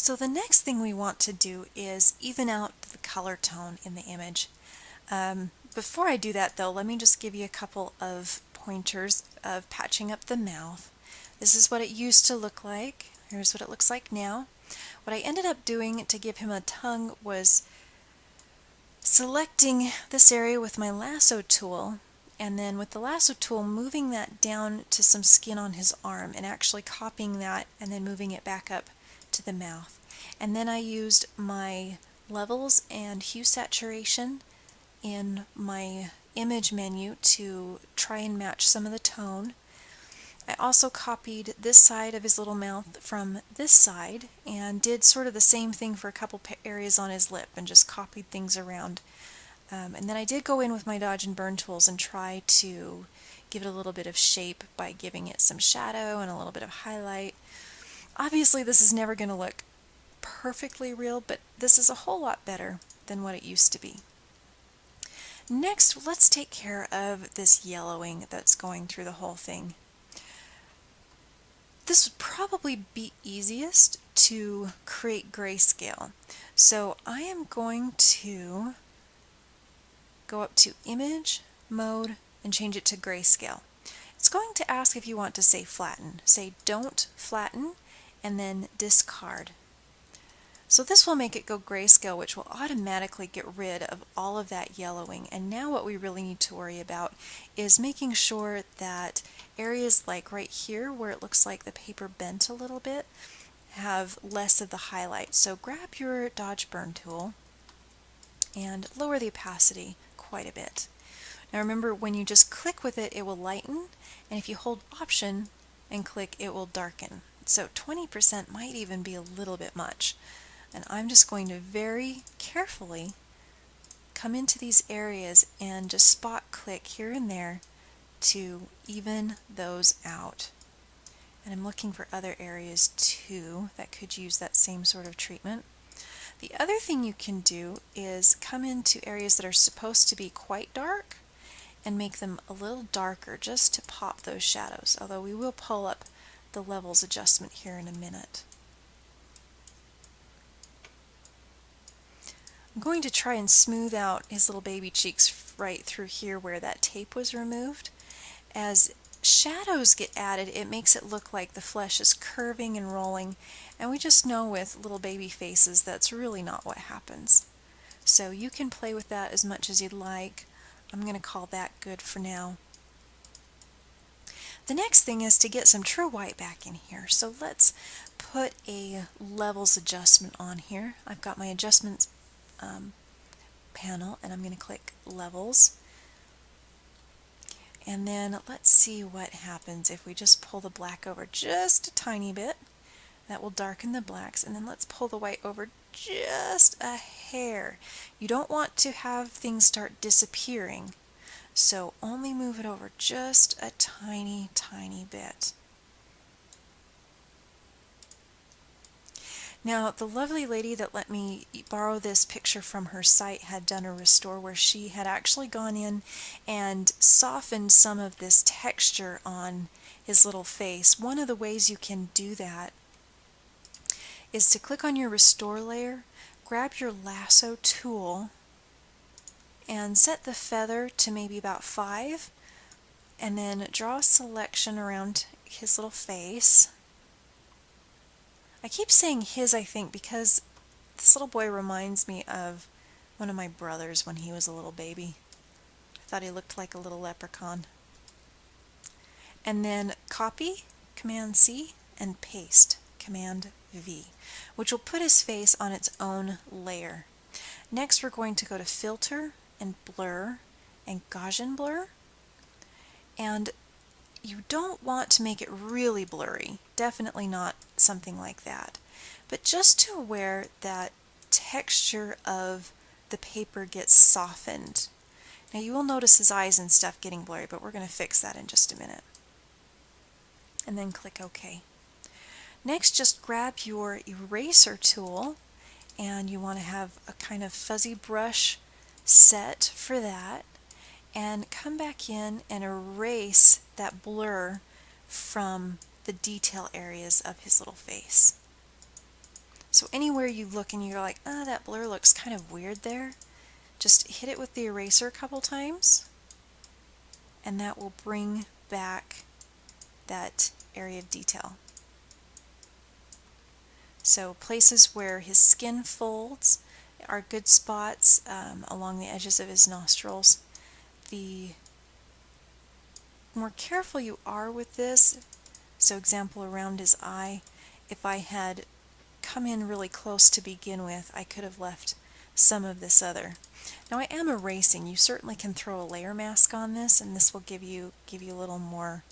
So the next thing we want to do is even out the color tone in the image. Before I do that though, let me just give you a couple of pointers of patching up the mouth. This is what it used to look like. Here's what it looks like now. What I ended up doing to give him a tongue was selecting this area with my lasso tool, and then with the lasso tool moving that down to some skin on his arm and actually copying that and then moving it back up to the mouth. And then I used my levels and hue saturation in my image menu to try and match some of the tone. I also copied this side of his little mouth from this side and did sort of the same thing for a couple areas on his lip and just copied things around. And then I did go in with my dodge and burn tools and try to give it a little bit of shape by giving it some shadow and a little bit of highlight. Obviously this is never going to look perfectly real, but this is a whole lot better than what it used to be. Next, let's take care of this yellowing that's going through the whole thing. This would probably be easiest to create grayscale. So I am going to go up to Image, Mode, and change it to Grayscale. It's going to ask if you want to say flatten. Say don't flatten, and then discard. So this will make it go grayscale, which will automatically get rid of all of that yellowing. And now what we really need to worry about is making sure that areas like right here where it looks like the paper bent a little bit have less of the highlight. So grab your dodge burn tool and lower the opacity quite a bit. Now remember, when you just click with it, it will lighten, and if you hold Option and click, it will darken. So 20% might even be a little bit much. And I'm just going to very carefully come into these areas and just spot click here and there to even those out. And I'm looking for other areas too that could use that same sort of treatment. The other thing you can do is come into areas that are supposed to be quite dark and make them a little darker just to pop those shadows, although we will pull up the levels adjustment here in a minute. I'm going to try and smooth out his little baby cheeks right through here where that tape was removed. As shadows get added, it makes it look like the flesh is curving and rolling, and we just know with little baby faces that's really not what happens. So you can play with that as much as you'd like. I'm going to call that good for now. The next thing is to get some true white back in here. So let's put a levels adjustment on here. I've got my adjustments panel, and I'm going to click levels, and then let's see what happens if we just pull the black over just a tiny bit. That will darken the blacks, and then let's pull the white over just a hair. You don't want to have things start disappearing, so only move it over just a tiny bit. Now, the lovely lady that let me borrow this picture from her site had done a restore where she had actually gone in and softened some of this texture on his little face. One of the ways you can do that is to click on your restore layer, grab your lasso tool, and set the feather to maybe about 5, and then draw a selection around his little face. I keep saying his, I think, because this little boy reminds me of one of my brothers when he was a little baby. I thought he looked like a little leprechaun. And then copy, Command C, and paste, Command V, which will put his face on its own layer. Next we're going to go to Filter and Blur and Gaussian Blur. And you don't want to make it really blurry, definitely not something like that, but just to where that texture of the paper gets softened. Now you will notice his eyes and stuff getting blurry, but we're going to fix that in just a minute. And then click OK. Next, just grab your eraser tool, and you want to have a kind of fuzzy brush set for that, and come back in and erase that blur from the detail areas of his little face. So anywhere you look and you're like, ah, that blur looks kind of weird there, just hit it with the eraser a couple times, and that will bring back that area of detail. So places where his skin folds are good spots along the edges of his nostrils. The more careful you are with this, so example around his eye, if I had come in really close to begin with, I could have left some of this other. Now I am erasing. You certainly can throw a layer mask on this, and this will give you a little more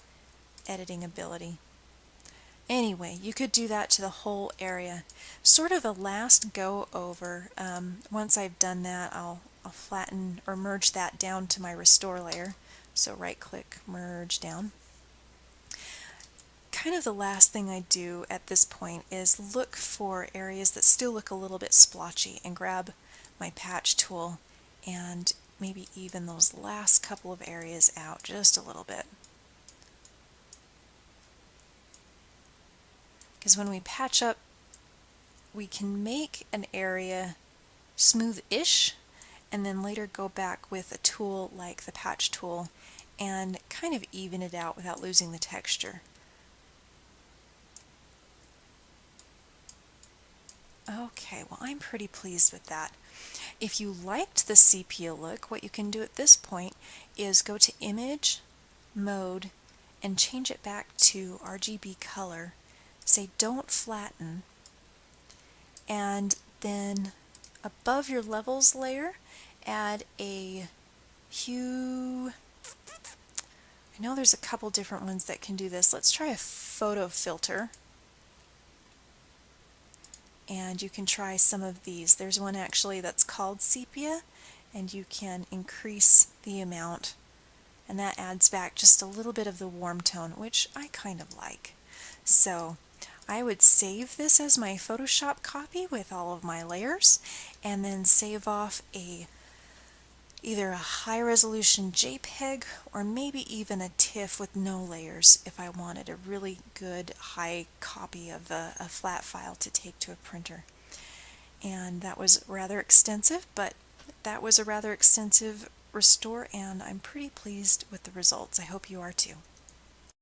editing ability. Anyway, you could do that to the whole area. Sort of a last go over. Once I've done that, I'll flatten or merge that down to my restore layer. So right click, merge down. Kind of the last thing I do at this point is look for areas that still look a little bit splotchy and grab my patch tool and maybe even those last couple of areas out just a little bit. Because when we patch up, we can make an area smooth-ish and then later go back with a tool like the patch tool and kind of even it out without losing the texture. Okay, well, I'm pretty pleased with that. If you liked the sepia look, what you can do at this point is go to Image, Mode, and change it back to RGB color. Say Don't Flatten, and then above your levels layer, add a hue. I know there's a couple different ones that can do this. Let's try a photo filter. And you can try some of these. There's one actually that's called Sepia, and you can increase the amount, and that adds back just a little bit of the warm tone, which I kind of like. So I would save this as my Photoshop copy with all of my layers, and then save off either a high resolution JPEG or maybe even a TIFF with no layers if I wanted a really good high copy of a flat file to take to a printer. And that was rather extensive, but that was a rather extensive restore, and I'm pretty pleased with the results. I hope you are too.